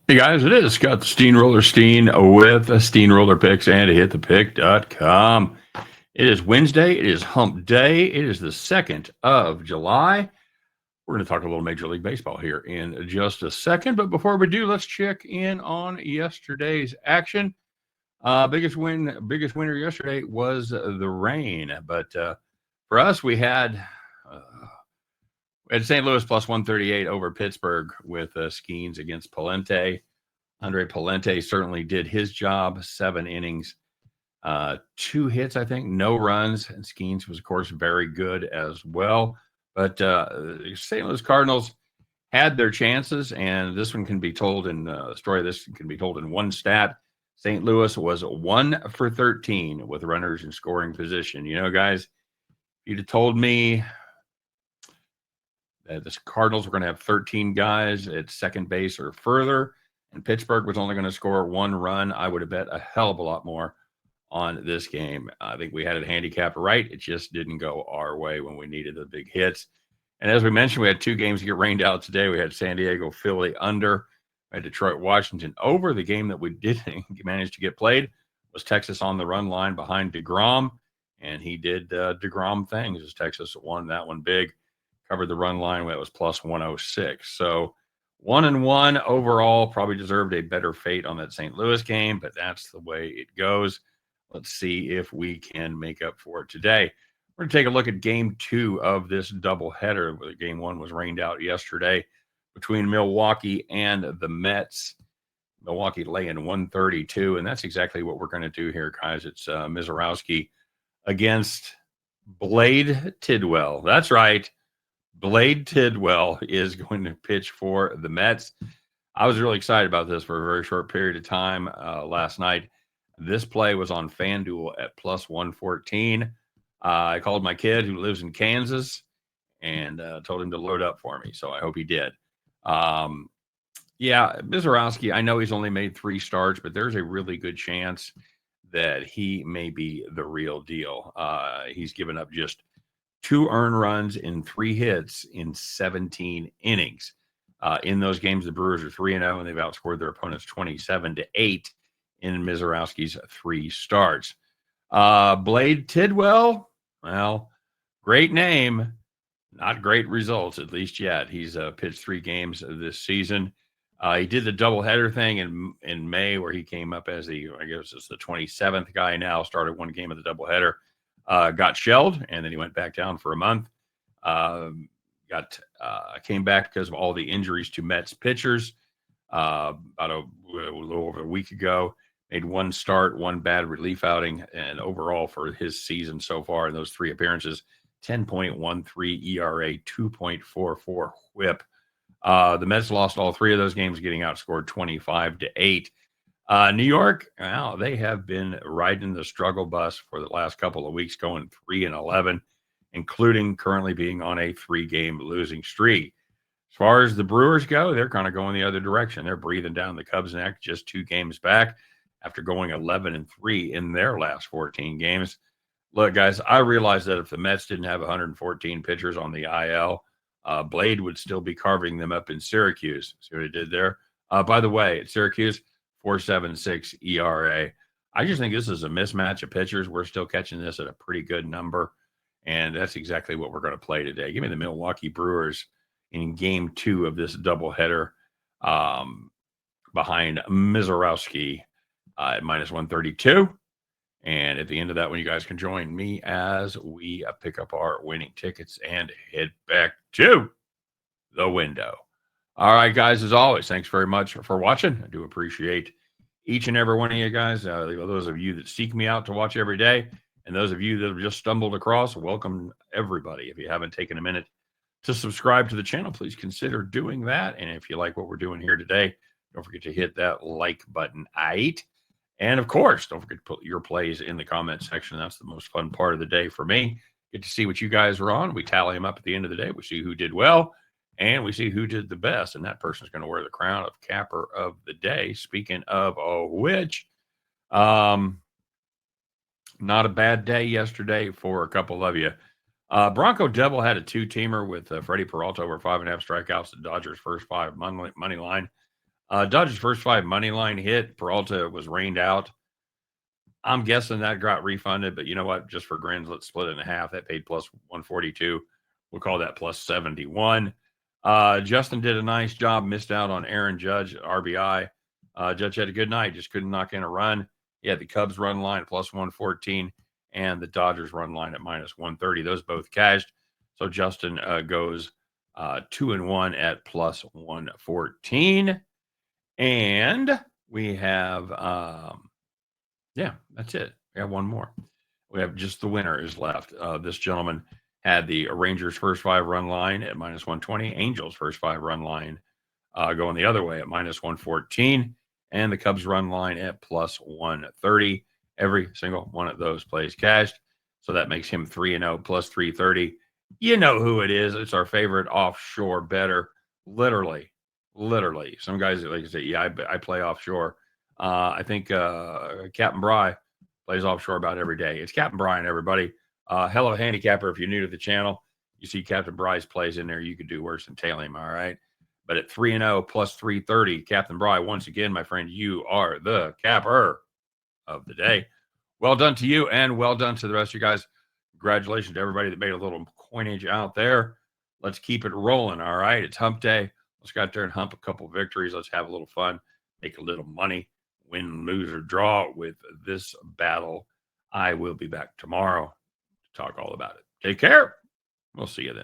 Hey guys, it is Scott the Steamroller Steen with Steamroller Picks and hitthepick.com. It is Wednesday. It is hump day. It is the 2nd of July. We're going to talk a little Major League Baseball here in just a second. But before we do, let's check in on yesterday's action. Biggest winner yesterday was the rain. But for us, uh, we had St. Louis plus 138 over Pittsburgh with Skeens against Palente. Andre Palente certainly did his job. 7 innings, 2 hits, I think, no runs. And Skeens was, of course, very good as well. But St. Louis Cardinals had their chances, and this one can be told in the story of this can be told in one stat. St. Louis was 1 for 13 with runners in scoring position. You know, guys, if you'd have told me that the Cardinals were going to have 13 guys at second base or further, and Pittsburgh was only going to score 1 run, I would have bet a hell of a lot more on this game. I think we had it handicapped right. It just didn't go our way when we needed the big hits. And as we mentioned, we had 2 games get rained out today. We had San Diego, Philly under. We had Detroit, Washington over. The game that we didn't manage to get played was Texas on the run line behind DeGrom, and he did DeGrom things as Texas won that one big. Covered the run line when it was plus 106. So 1-1 overall, probably deserved a better fate on that St. Louis game, but that's the way it goes. Let's see if we can make up for it today. We're going to take a look at game 2 of this doubleheader. Game 1 was rained out yesterday between Milwaukee and the Mets. Milwaukee laying 132, and that's exactly what we're going to do here, guys. It's Mizorowski against Blade Tidwell. That's right. Blade Tidwell is going to pitch for the Mets. I was really excited about this for a very short period of time last night. This play was on FanDuel at plus 114. I called my kid who lives in Kansas and told him to load up for me. So I hope he did. Yeah, Mizorowski, I know he's only made 3 starts, but there's a really good chance that he may be the real deal. He's given up just 2 earned runs in 3 hits in 17 innings. In those games, the Brewers are 3-0, and they've outscored their opponents 27-8 in Mizorowski's 3 starts. Blade Tidwell, well, great name, not great results, at least yet. He's pitched 3 games this season. He did the doubleheader thing in May where he came up as the 27th guy now, started 1 game of the doubleheader. Got shelled, and then he went back down for a month. Came back because of all the injuries to Mets pitchers. About a little over a week ago, made 1 start, 1 bad relief outing, and overall for his season so far in those 3 appearances, 10.13 ERA, 2.44 WHIP. The Mets lost all 3 of those games, getting outscored 25-8. New York, well, they have been riding the struggle bus for the last couple of weeks, going 3-11, including currently being on a 3-game losing streak. As far as the Brewers go, they're kind of going the other direction. They're breathing down the Cubs' neck, just 2 games back after going 11-3 in their last 14 games. Look, guys, I realize that if the Mets didn't have 114 pitchers on the IL, Blade would still be carving them up in Syracuse. See what he did there? By the way, at Syracuse, 4.76 ERA. I just think this is a mismatch of pitchers. We're still catching this at a pretty good number, and that's exactly what we're going to play today. Give me the Milwaukee Brewers in game 2 of this doubleheader behind Mizorowski at minus 132. And at the end of that one, you guys can join me as we pick up our winning tickets and head back to the window. All right, guys, as always, thanks very much for watching. I do appreciate each and every one of you guys. Those of you that seek me out to watch every day, and those of you that have just stumbled across, welcome everybody. If you haven't taken a minute to subscribe to the channel, please consider doing that. And if you like what we're doing here today, don't forget to hit that like button. And of course, don't forget to put your plays in the comment section. That's the most fun part of the day for me. Get to see what you guys are on. We tally them up at the end of the day. We see who did well, and we see who did the best. And that person's going to wear the crown of capper of the day. Speaking of which, not a bad day yesterday for a couple of you. Bronco Devil had a 2-teamer with Freddie Peralta over 5.5 strikeouts. The Dodgers' first 5 money line. Dodgers first 5 money line hit. Peralta was rained out. I'm guessing that got refunded, but you know what? Just for grins, let's split it in half. That paid plus 142. We'll call that plus 71. Justin did a nice job, missed out on Aaron Judge, RBI. Judge had a good night, just couldn't knock in a run. He had the Cubs run line at plus 114 and the Dodgers run line at minus 130. Those both cashed. So Justin goes 2-1 at plus 114. And we have, yeah, that's it. We have one more. We have just the winner is left. This gentleman had the Rangers first 5 run line at minus 120, Angels first 5 run line going the other way at minus 114, and the Cubs run line at plus 130. Every single one of those plays cashed. So that makes him 3-0 plus 330. You know who it is. It's our favorite offshore bettor. Literally. Some guys, like I say, yeah, I play offshore. I think Captain Bry plays offshore about every day. It's Captain Brian, everybody. Hell of a handicapper. If you're new to the channel, you see Captain Bry's plays in there. You could do worse than tail him, all right? But at 3-0 plus 330, Captain Bry, once again, my friend, you are the capper of the day. Well done to you, and well done to the rest of you guys. Congratulations to everybody that made a little coinage out there. Let's keep it rolling, all right? It's hump day. Let's go out there and hump a couple victories. Let's have a little fun, make a little money, win, lose, or draw with this battle. I will be back tomorrow to talk all about it. Take care. We'll see you then.